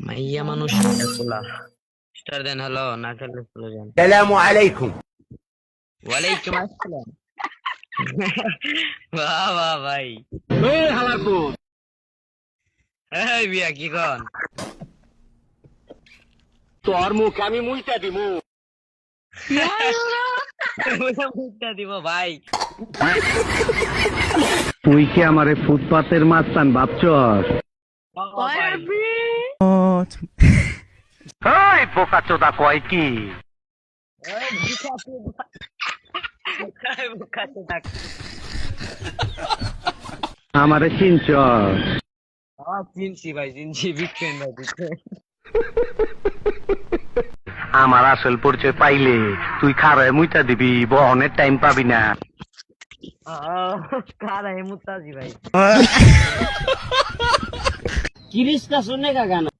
মাইয়া মানুষ খোলা স্টার দেন। হ্যালো না খেললে চলে যান। السلام عليكم. ওয়ালাইকুম আসসালাম। বাহ বাহ ভাই। এই হালাকু এই বিয়া কি কন? তোর মুখ আমি মুইটা দিমু। মুখটা দিব ভাই। তুই কি আমারে ফুটপাতের মাস্তান ভাবছস? এই বোকা চোদা কয় কি? আমারে চিনছস? চিনছি ভাই, চিনছি। বিক্রেন ভাই, বিক্রেন। আমার আসল পরিচয় পাইলে তুই খারায় মুইটা দিবি, বহনের টাইম পাবি না। কারা है मुत्ताजी भाई? किरिश का सुनने का गाना।